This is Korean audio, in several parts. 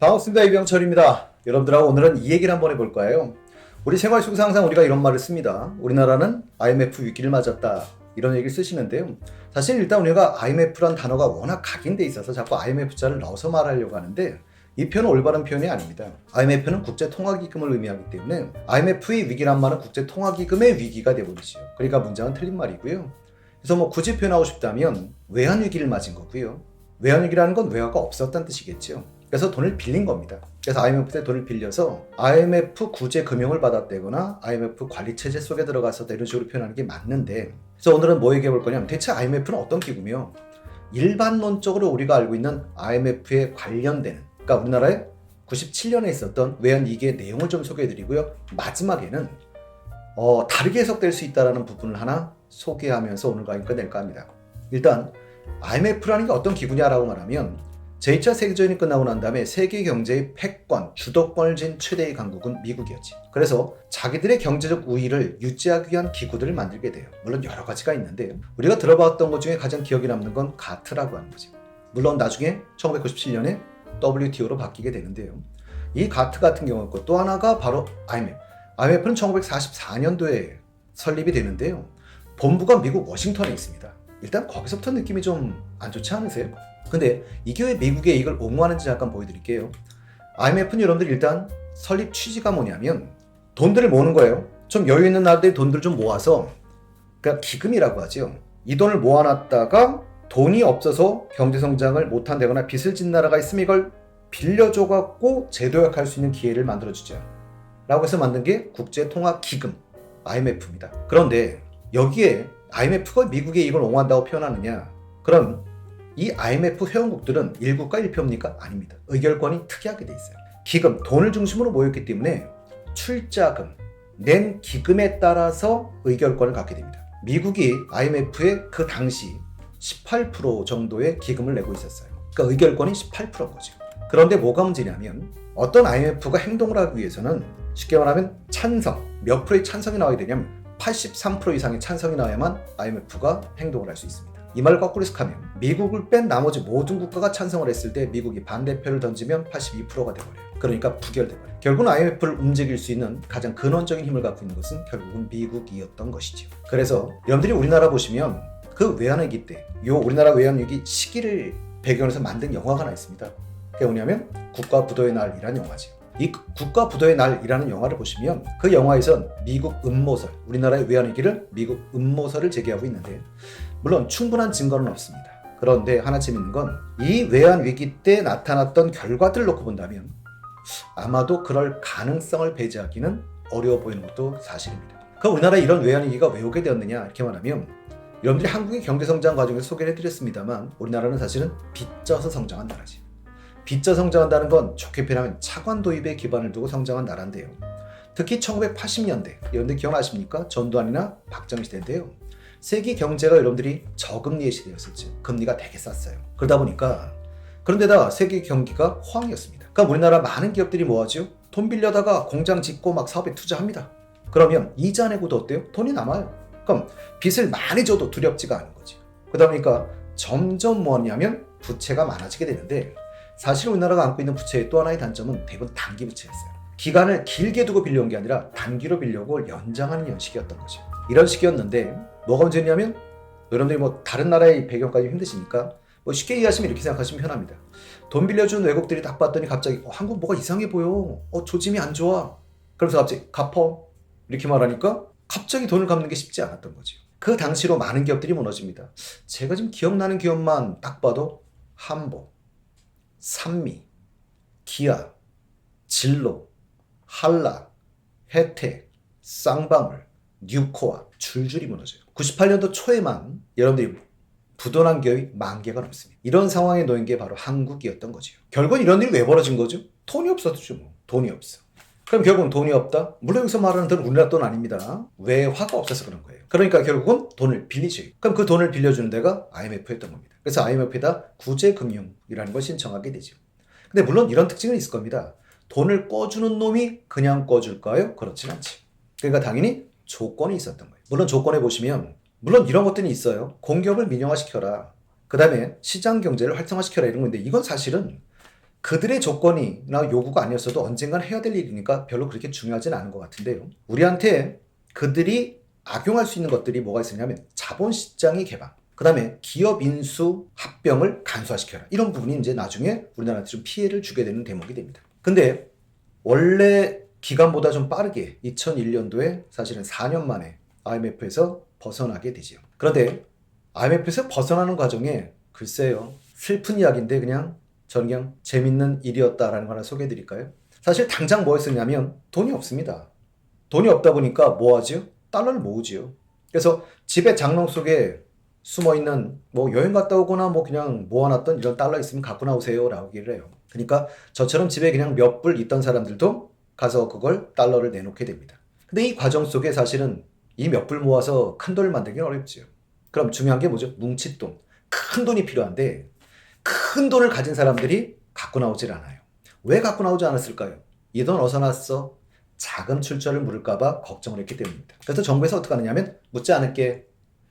반갑습니다. 이병철입니다. 여러분들하고 오늘은 이 얘기를 한번 해볼 거예요. 우리 생활 속에서 항상 우리가 이런 말을 씁니다. 우리나라는 IMF 위기를 맞았다. 이런 얘기를 쓰시는데요. 사실 일단 우리가 IMF란 단어가 워낙 각인돼 있어서 자꾸 IMF자를 넣어서 말하려고 하는데 이 표현은 올바른 표현이 아닙니다. IMF는 국제통화기금을 의미하기 때문에 IMF의 위기란 말은 국제통화기금의 위기가 되어버리죠. 그러니까 문장은 틀린 말이고요. 그래서 뭐 굳이 표현하고 싶다면 외환위기를 맞은 거고요. 외환위기라는 건 외화가 없었다는 뜻이겠죠. 그래서 돈을 빌린 겁니다. 그래서 IMF 때 돈을 빌려서 IMF 구제 금융을 받았다거나 IMF 관리체제 속에 들어갔었다 이런 식으로 표현하는 게 맞는데, 그래서 오늘은 뭐 얘기해 볼 거냐면 대체 IMF는 어떤 기구며 일반론적으로 우리가 알고 있는 IMF에 관련되는, 그러니까 우리나라에 97년에 있었던 외환위기의 내용을 좀 소개해 드리고요. 마지막에는 다르게 해석될 수 있다는 부분을 하나 소개하면서 오늘 강의 끝낼까 합니다. 일단 IMF라는 게 어떤 기구냐라고 말하면 제2차 세계대전이 끝나고 난 다음에 세계 경제의 패권, 주도권을 쥔 최대의 강국은 미국이었지. 그래서 자기들의 경제적 우위를 유지하기 위한 기구들을 만들게 돼요. 물론 여러 가지가 있는데요. 우리가 들어봤던 것 중에 가장 기억에 남는 건 가트라고 하는 거죠. 물론 나중에 1997년에 WTO로 바뀌게 되는데요. 이 가트 같은 경우였고 또 하나가 바로 IMF. IMF는 1944년도에 설립이 되는데요. 본부가 미국 워싱턴에 있습니다. 일단 거기서부터 느낌이 좀 안 좋지 않으세요? 근데 이게 왜 미국의 이익을 옹호하는지 잠깐 보여드릴게요. IMF는 여러분들 일단 설립 취지가 뭐냐면 돈들을 모으는 거예요. 좀 여유 있는 나라들이 돈들을 좀 모아서, 그러니까 기금이라고 하죠. 이 돈을 모아놨다가 돈이 없어서 경제성장을 못한다거나 빚을 진 나라가 있으면 이걸 빌려줘갖고 재도약할 수 있는 기회를 만들어주죠. 라고 해서 만든 게 국제통화기금 IMF입니다. 그런데 여기에 IMF가 미국의 이익을 옹호한다고 표현하느냐? 그럼 이 IMF 회원국들은 일국가 일표입니까? 아닙니다. 의결권이 특이하게 돼 있어요. 기금, 돈을 중심으로 모였기 때문에 출자금, 낸 기금에 따라서 의결권을 갖게 됩니다. 미국이 IMF에 그 당시 18% 정도의 기금을 내고 있었어요. 그러니까 의결권이 18%인 거죠. 그런데 뭐가 문제냐면 어떤 IMF가 행동을 하기 위해서는 쉽게 말하면 찬성, 몇 프로의 찬성이 나와야 되냐면 83% 이상의 찬성이 나와야만 IMF가 행동을 할 수 있습니다. 이 말을 거꾸로 해석하면 미국을 뺀 나머지 모든 국가가 찬성을 했을 때 미국이 반대표를 던지면 82%가 돼버려요. 그러니까 부결돼버려요. 결국은 IMF를 움직일 수 있는 가장 근원적인 힘을 갖고 있는 것은 결국은 미국이었던 것이죠. 그래서 여러분들이 우리나라 보시면 그 외환위기 때 우리나라 외환위기 시기를 배경으로 해서 만든 영화가 하나 있습니다. 그게 뭐냐면 국가부도의 날이라는 영화죠. 이 국가부도의 날이라는 영화를 보시면 그 영화에선 미국 음모설, 우리나라의 외환위기를 미국 음모설을 제기하고 있는데 물론 충분한 증거는 없습니다. 그런데 하나 재밌는 건 이 외환위기 때 나타났던 결과들을 놓고 본다면 아마도 그럴 가능성을 배제하기는 어려워 보이는 것도 사실입니다. 그럼 우리나라에 이런 외환위기가 왜 오게 되었느냐 이렇게 말하면 여러분들이 한국의 경제성장 과정에서 소개를 해드렸습니다만 우리나라는 사실은 빚져서 성장한 나라지. 빚져 성장한다는 건 좋게 표현하면 차관 도입에 기반을 두고 성장한 나라인데요. 특히 1980년대, 여러분들 기억나십니까? 전두환이나 박정희 시대인데요. 세계 경제가 여러분들이 저금리의 시대였었죠. 금리가 되게 쌌어요. 그러다 보니까 그런데다 세계 경기가 호황이었습니다. 그럼 우리나라 많은 기업들이 뭐하죠? 돈 빌려다가 공장 짓고 막 사업에 투자합니다. 그러면 이자 내고도 어때요? 돈이 남아요. 그럼 빚을 많이 줘도 두렵지가 않은 거죠. 그러다 보니까 점점 뭐하냐면 부채가 많아지게 되는데 사실 우리나라가 안고 있는 부채의 또 하나의 단점은 대부분 단기 부채였어요. 기간을 길게 두고 빌려온 게 아니라 단기로 빌려고 연장하는 형식이었던 거죠. 이런 식이었는데 뭐가 문제냐면 여러분들이 뭐 다른 나라의 배경까지 힘드시니까 뭐 쉽게 이해하시면 이렇게 생각하시면 편합니다. 돈 빌려준 외국들이 딱 봤더니 갑자기 한국 뭐가 이상해 보여. 조짐이 안 좋아. 그러면서 갑자기 갚어. 이렇게 말하니까 갑자기 돈을 갚는 게 쉽지 않았던 거죠. 그 당시로 많은 기업들이 무너집니다. 제가 지금 기억나는 기업만 딱 봐도 한보, 산미, 기아, 진로, 한라, 혜택, 쌍방울, 뉴코아 줄줄이 무너져요. 98년도 초에만 여러분들이 부도난 기업이 10,000개가 넘습니다. 이런 상황에 놓인 게 바로 한국이었던 거죠. 결국은 이런 일이 왜 벌어진 거죠? 돈이 없었죠. 뭐. 돈이 없어. 그럼 결국은 돈이 없다? 물론 여기서 말하는 돈은 우리나라 돈 아닙니다. 외화가 없어서 그런 거예요. 그러니까 결국은 돈을 빌리죠. 그럼 그 돈을 빌려주는 데가 IMF였던 겁니다. 그래서 IMF에다 구제금융이라는 걸 신청하게 되죠. 근데 물론 이런 특징은 있을 겁니다. 돈을 꿔주는 놈이 그냥 꿔줄까요? 그렇진 않지. 그러니까 당연히 조건이 있었던 거예요. 물론 조건에 보시면 물론 이런 것들이 있어요. 공기업을 민영화시켜라. 그 다음에 시장 경제를 활성화시켜라 이런 건데 이건 사실은 그들의 조건이나 요구가 아니었어도 언젠간 해야 될 일이니까 별로 그렇게 중요하진 않은 것 같은데요. 우리한테 그들이 악용할 수 있는 것들이 뭐가 있었냐면 자본시장의 개방, 그 다음에 기업 인수 합병을 간소화시켜라. 이런 부분이 이제 나중에 우리나라한테 좀 피해를 주게 되는 대목이 됩니다. 근데 원래 기간보다 좀 빠르게 2001년도에 사실은 4년 만에 IMF에서 벗어나게 되지요. 그런데 IMF에서 벗어나는 과정에 글쎄요, 슬픈 이야기인데 저는 그냥 재밌는 일이었다라는 걸 하나 소개해 드릴까요? 사실 당장 뭐였었냐면 돈이 없습니다. 돈이 없다 보니까 뭐 하지요? 달러를 모으지요. 그래서 집의 장롱 속에 숨어 있는 뭐 여행 갔다 오거나 뭐 그냥 모아놨던 이런 달러 있으면 갖고 나오세요라고 얘기를 해요. 그러니까 저처럼 집에 그냥 몇 불 있던 사람들도 가서 그걸 달러를 내놓게 됩니다. 근데 이 과정 속에 사실은 이 몇 불 모아서 큰 돈을 만들기는 어렵지요. 그럼 중요한 게 뭐죠? 뭉칫돈. 큰 돈이 필요한데 큰 돈을 가진 사람들이 갖고 나오질 않아요. 왜 갖고 나오지 않았을까요? 이 돈 어디서 났어? 자금 출처를 물을까봐 걱정을 했기 때문입니다. 그래서 정부에서 어떻게 하느냐면 묻지 않을게,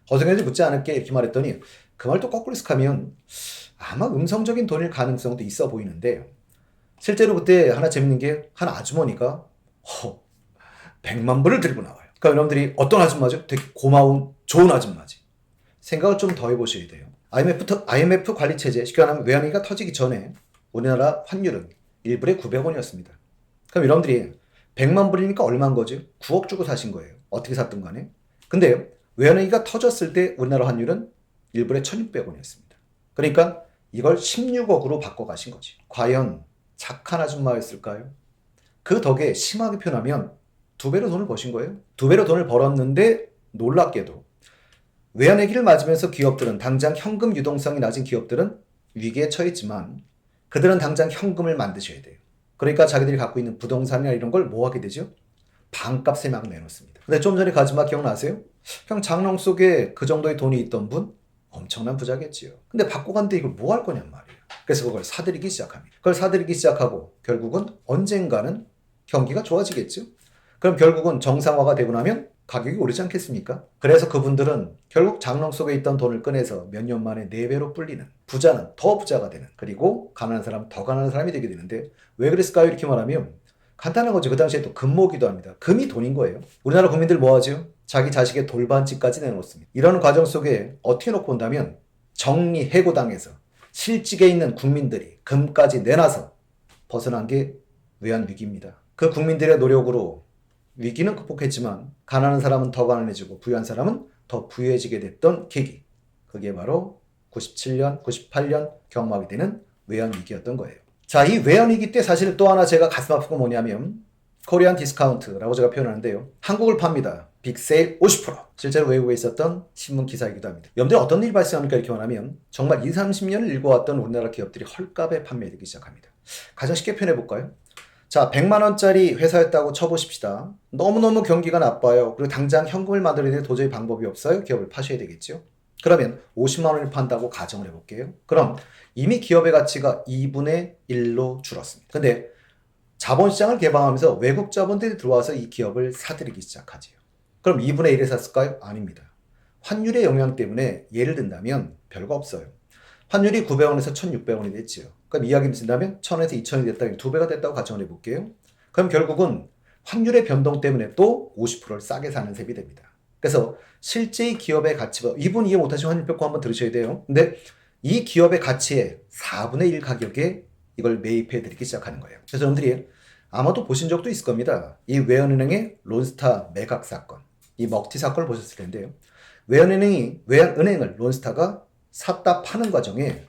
거성에서 묻지 않을게 이렇게 말했더니 그 말 또 거꾸로 해석하면 아마 음성적인 돈일 가능성도 있어 보이는데 실제로 그때 하나 재밌는 게 한 아주머니가 100만 불을 들고 나와요. 그러니까 여러분들이 어떤 아줌마죠? 되게 고마운 좋은 아줌마지. 생각을 좀 더 해보셔야 돼요. IMF 관리 체제, 쉽게 말하면 외환위기가 터지기 전에 우리나라 환율은 1불에 900원이었습니다. 그럼 여러분들이 100만 불이니까 얼마인 거죠? 9억 주고 사신 거예요. 어떻게 샀든 간에. 근데 외환위기가 터졌을 때 우리나라 환율은 1불에 1,600원이었습니다. 그러니까 이걸 16억으로 바꿔가신 거지. 과연 착한 아줌마였을까요? 그 덕에 심하게 표현하면 2배로 돈을 버신 거예요. 2배로 돈을 벌었는데 놀랍게도 외환위기를 맞으면서 기업들은 당장 현금 유동성이 낮은 기업들은 위기에 처했지만 그들은 당장 현금을 만드셔야 돼요. 그러니까 자기들이 갖고 있는 부동산이나 이런 걸 뭐 하게 되죠? 반값에 막 내놓습니다. 근데 좀 전에 가지마 기억나세요? 그냥 장롱 속에 그 정도의 돈이 있던 분 엄청난 부자겠지요. 근데 받고 간데 이걸 뭐 할 거냔 말이에요. 그래서 그걸 사들이기 시작합니다. 그걸 사들이기 시작하고 결국은 언젠가는 경기가 좋아지겠죠. 그럼 결국은 정상화가 되고 나면 가격이 오르지 않겠습니까? 그래서 그분들은 결국 장롱 속에 있던 돈을 꺼내서 몇 년 만에 4배로 불리는, 부자는 더 부자가 되는, 그리고 가난한 사람은 더 가난한 사람이 되게 되는데 왜 그랬을까요? 이렇게 말하면 간단한 거죠. 그 당시에 또 금모기도 합니다. 금이 돈인 거예요. 우리나라 국민들 뭐 하죠? 자기 자식의 돌반지까지 내놓습니다. 이런 과정 속에 어떻게 놓고 본다면 정리해고당해서 실직에 있는 국민들이 금까지 내놔서 벗어난 게 외환위기입니다. 그 국민들의 노력으로 위기는 극복했지만 가난한 사람은 더 가난해지고 부유한 사람은 더 부유해지게 됐던 계기. 그게 바로 97년, 98년 경험하게 되는 외환위기였던 거예요. 자, 이 외환위기 때 사실 또 하나 제가 가슴 아픈 건 뭐냐면 코리안 디스카운트라고 제가 표현하는데요. 한국을 팝니다. 빅세일 50%. 실제로 외국에 있었던 신문 기사이기도 합니다. 여러분들 어떤 일이 발생합니까? 이렇게 말하면 정말 20, 30년을 읽어왔던 우리나라 기업들이 헐값에 판매되기 시작합니다. 가장 쉽게 표현해볼까요? 자, 100만 원짜리 회사였다고 쳐보십시다. 너무너무 경기가 나빠요. 그리고 당장 현금을 만들어야 도저히 방법이 없어요. 기업을 파셔야 되겠죠. 그러면 50만 원을 판다고 가정을 해볼게요. 그럼 이미 기업의 가치가 2분의 1로 줄었습니다. 근데 자본시장을 개방하면서 외국 자본들이 들어와서 이 기업을 사들이기 시작하지요. 그럼 2분의 1에 샀을까요? 아닙니다. 환율의 영향 때문에 예를 든다면 별거 없어요. 환율이 900원에서 1,600원이 됐지요. 그럼 이야기를 쓴다면 1,000원에서 2,000원이 됐다. 2배가 됐다고 가정을 해볼게요. 그럼 결국은 환율의 변동 때문에 또 50%를 싸게 사는 셈이 됩니다. 그래서 실제의 기업의 가치가 이분 이해 못하시면 환율평가 한번 들으셔야 돼요. 근데 이 기업의 가치의 4분의 1 가격에 이걸 매입해 드리기 시작하는 거예요. 그래서 여러분들이 아마도 보신 적도 있을 겁니다. 이 외환은행의 론스타 매각 사건, 이 먹튀 사건을 보셨을 텐데요. 외환은행을 론스타가 샀다 파는 과정에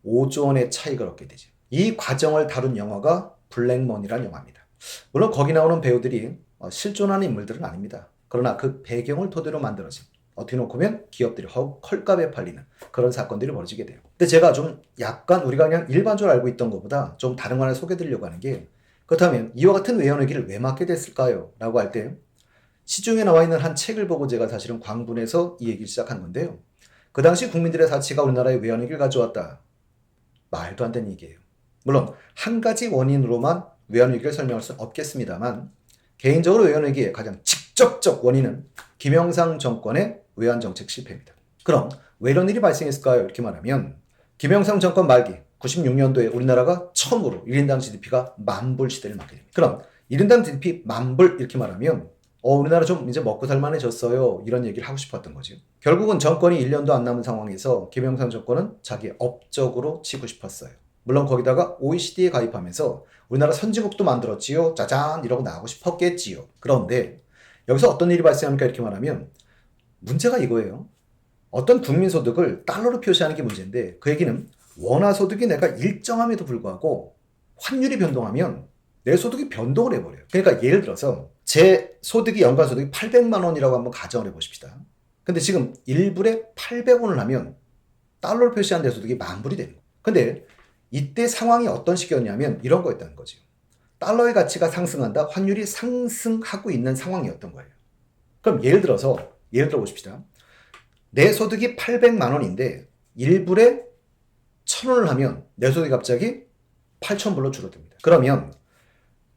5조 원의 차익을 얻게 되죠. 이 과정을 다룬 영화가 블랙머니라는 영화입니다. 물론 거기 나오는 배우들이 실존하는 인물들은 아닙니다. 그러나 그 배경을 토대로 만들어진, 어떻게 놓고 보면 기업들이 헐값에 팔리는 그런 사건들이 벌어지게 돼요. 근데 제가 좀 약간 우리가 그냥 일반적으로 알고 있던 것보다 좀 다른 거 하나 소개해드리려고 하는 게, 그렇다면 이와 같은 외환위기를 왜 맞게 됐을까요? 라고 할 때 시중에 나와 있는 한 책을 보고 제가 사실은 광분해서 이 얘기를 시작한 건데요. 그 당시 국민들의 사치가 우리나라에 외환위기를 가져왔다. 말도 안 되는 얘기예요. 물론 한 가지 원인으로만 외환위기를 설명할 수는 없겠습니다만 개인적으로 외환위기의 가장 직접적 원인은 김영삼 정권의 외환정책 실패입니다. 그럼 왜 이런 일이 발생했을까요? 이렇게 말하면 김영삼 정권 말기 96년도에 우리나라가 처음으로 1인당 GDP가 10,000불 시대를 맞게 됩니다. 그럼 1인당 GDP 10,000불 이렇게 말하면 우리나라 좀 이제 먹고 살만해졌어요. 이런 얘기를 하고 싶었던 거죠. 결국은 정권이 1년도 안 남은 상황에서 김영삼 정권은 자기 업적으로 치고 싶었어요. 물론 거기다가 OECD에 가입하면서 우리나라 선진국도 만들었지요. 짜잔 이러고 나가고 싶었겠지요. 그런데 여기서 어떤 일이 발생합니까? 이렇게 말하면 문제가 이거예요. 어떤 국민소득을 달러로 표시하는 게 문제인데 그 얘기는 원화소득이 내가 일정함에도 불구하고 환율이 변동하면 내 소득이 변동을 해버려요. 그러니까 예를 들어서 제 소득이 연간 소득이 800만 원이라고 한번 가정을 해보십시다. 근데 지금 1불에 800원을 하면 달러로 표시한 내 소득이 10,000불이 되는 거예요. 근데 이때 상황이 어떤 식이었냐면 이런 거였다는 거죠. 달러의 가치가 상승한다. 환율이 상승하고 있는 상황이었던 거예요. 그럼 예를 들어 보십시다. 내 소득이 800만 원인데 1불에 1,000원을 하면 내 소득이 갑자기 8,000불로 줄어듭니다. 그러면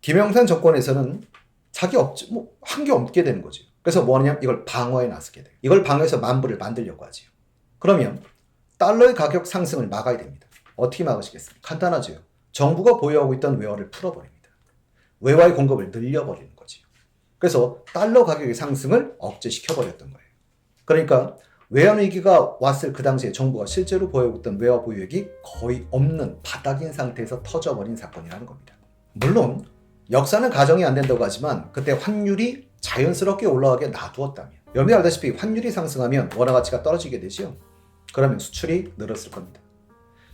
김영삼 정권에서는 자기 한 게 없게 되는 거죠. 그래서 뭐 하느냐? 이걸 방어에 나서게 돼요. 이걸 방어해서 10,000불을 만들려고 하지요. 그러면 달러의 가격 상승을 막아야 됩니다. 어떻게 막으시겠습니까? 간단하죠. 정부가 보유하고 있던 외화를 풀어버립니다. 외화의 공급을 늘려버리는 거지요. 그래서 달러 가격의 상승을 억제시켜버렸던 거예요. 그러니까 외환위기가 왔을 그 당시에 정부가 실제로 보유하고 있던 외화 보유액이 거의 없는 바닥인 상태에서 터져버린 사건이라는 겁니다. 물론 역사는 가정이 안 된다고 하지만 그때 환율이 자연스럽게 올라가게 놔두었다면 여러분이 알다시피 환율이 상승하면 원화 가치가 떨어지게 되죠. 그러면 수출이 늘었을 겁니다.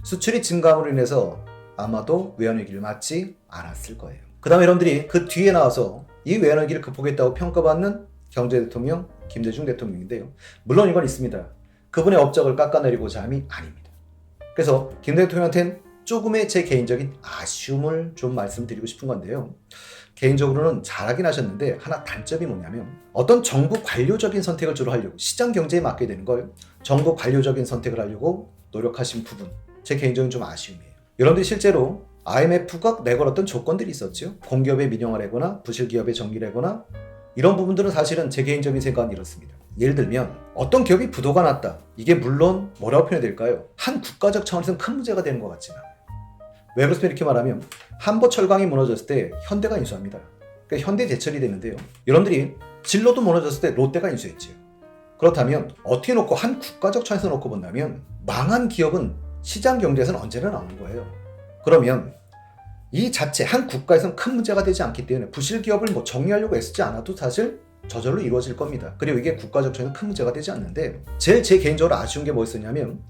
수출이 증가함으로 인해서 아마도 외환위기를 맞지 않았을 거예요. 그 다음에 여러분들이 그 뒤에 나와서 이 외환위기를 극복했다고 평가받는 경제대통령 김대중 대통령인데요. 물론 이건 있습니다. 그분의 업적을 깎아내리고자 함이 아닙니다. 그래서 김 대통령한테는 조금의 제 개인적인 아쉬움을 좀 말씀드리고 싶은 건데요. 개인적으로는 잘하긴 하셨는데 하나 단점이 뭐냐면 어떤 정부 관료적인 선택을 주로 하려고 시장 경제에 맡게 되는 걸 정부 관료적인 선택을 하려고 노력하신 부분 제 개인적인 좀 아쉬움이에요. 여러분들이 실제로 IMF가 내걸었던 조건들이 있었죠. 공기업의 민영화를 하거나 부실기업의 정리를 하거나 이런 부분들은 사실은 제 개인적인 생각은 이렇습니다. 예를 들면 어떤 기업이 부도가 났다. 이게 물론 뭐라고 표현해야 될까요? 한 국가적 차원에서는 큰 문제가 되는 것 같지만 왜 그렇습니까? 이렇게 말하면 한보철강이 무너졌을 때 현대가 인수합니다. 그러니까 현대제철이 되는데요. 여러분들이 진로도 무너졌을 때 롯데가 인수했죠. 그렇다면 어떻게 놓고 한 국가적 차원에서 놓고 본다면 망한 기업은 시장 경제에서는 언제나 나오는 거예요. 그러면 이 자체 한 국가에서는 큰 문제가 되지 않기 때문에 부실 기업을 정리하려고 애쓰지 않아도 사실 저절로 이루어질 겁니다. 그리고 이게 국가적 차원에서 큰 문제가 되지 않는데 제일 제 개인적으로 아쉬운 게 뭐였었냐면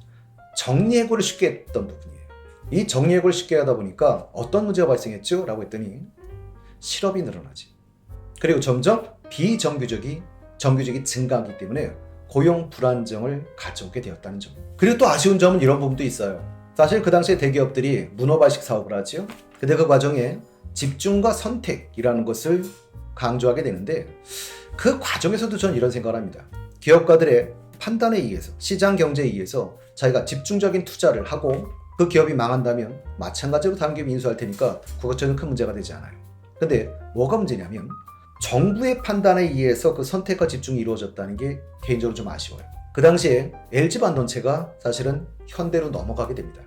정리해고를 쉽게 했던 부분이에요. 이 정리해고를 쉽게 하다 보니까 어떤 문제가 발생했죠? 라고 했더니 실업이 늘어나지. 그리고 점점 비정규직이 증가하기 때문에 고용 불안정을 가져오게 되었다는 점. 그리고 또 아쉬운 점은 이런 부분도 있어요. 사실 그 당시에 대기업들이 문어발식 사업을 하죠. 근데 그 과정에 집중과 선택이라는 것을 강조하게 되는데 그 과정에서도 저는 이런 생각을 합니다. 기업가들의 판단에 의해서 시장 경제에 의해서 자기가 집중적인 투자를 하고 그 기업이 망한다면 마찬가지로 다른 기업이 인수할 테니까 그것저는 큰 문제가 되지 않아요. 근데 뭐가 문제냐면 정부의 판단에 의해서 그 선택과 집중이 이루어졌다는 게 개인적으로 좀 아쉬워요. 그 당시에 LG반도체가 사실은 현대로 넘어가게 됩니다.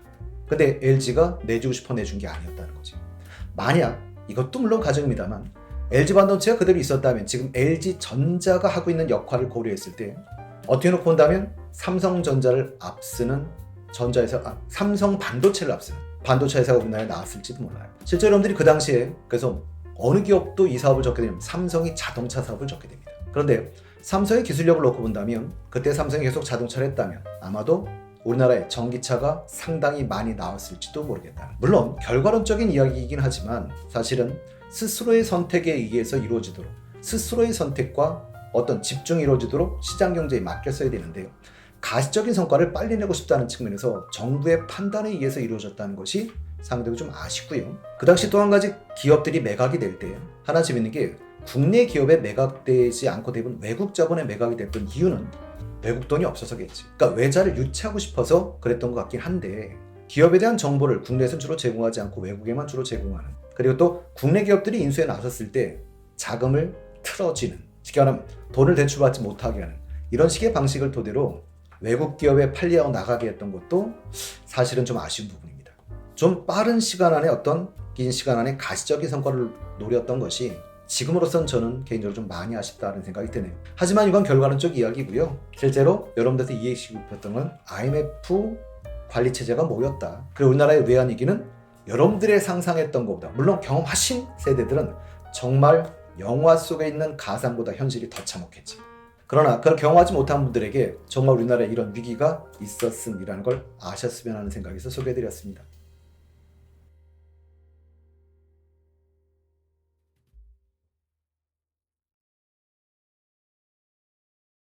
근데 LG가 내주고 싶어 내준 게 아니었다는 거지. 만약 이것도 물론 가정입니다만 LG반도체가 그대로 있었다면 지금 LG전자가 하고 있는 역할을 고려했을 때 어떻게 놓고 본다면 삼성전자를 앞서는 삼성반도체를 앞서는 반도체 회사가 우리나라에 나왔을지도 몰라요. 실제 여러분들이 그 당시에 그래서 어느 기업도 이 사업을 접게 되면 삼성이 자동차 사업을 접게 됩니다. 그런데 삼성의 기술력을 놓고 본다면 그때 삼성이 계속 자동차를 했다면 아마도 우리나라에 전기차가 상당히 많이 나왔을지도 모르겠다. 물론 결과론적인 이야기이긴 하지만 사실은 스스로의 선택에 의해서 이루어지도록 스스로의 선택과 어떤 집중이 이루어지도록 시장 경제에 맡겼어야 되는데요. 가시적인 성과를 빨리 내고 싶다는 측면에서 정부의 판단에 의해서 이루어졌다는 것이 상당히 좀 아쉽고요. 그 당시 또 한 가지 기업들이 매각이 될 때 하나 재밌는 게 국내 기업에 매각되지 않고 대부분 외국 자본에 매각이 됐던 이유는 외국 돈이 없어서겠지. 그러니까 외자를 유치하고 싶어서 그랬던 것 같긴 한데 기업에 대한 정보를 국내에서는 주로 제공하지 않고 외국에만 주로 제공하는 그리고 또 국내 기업들이 인수에 나섰을 때 자금을 틀어지는 쉽게 말하면 돈을 대출받지 못하게 하는 이런 식의 방식을 토대로 외국 기업에 팔려나가게 했던 것도 사실은 좀 아쉬운 부분입니다. 좀 빠른 시간 안에 어떤 긴 시간 안에 가시적인 성과를 노렸던 것이 지금으로선 저는 개인적으로 좀 많이 아쉽다는 생각이 드네요. 하지만 이건 결과론적 이야기고요. 실제로 여러분들한테 이해시키고 싶었던 건 IMF 관리체제가 뭐였다. 그리고 우리나라의 외환위기는 여러분들의 상상했던 것보다, 물론 경험하신 세대들은 정말 영화 속에 있는 가상보다 현실이 더 참혹했지. 그러나 그걸 경험하지 못한 분들에게 정말 우리나라에 이런 위기가 있었음이라는 걸 아셨으면 하는 생각에서 소개해드렸습니다.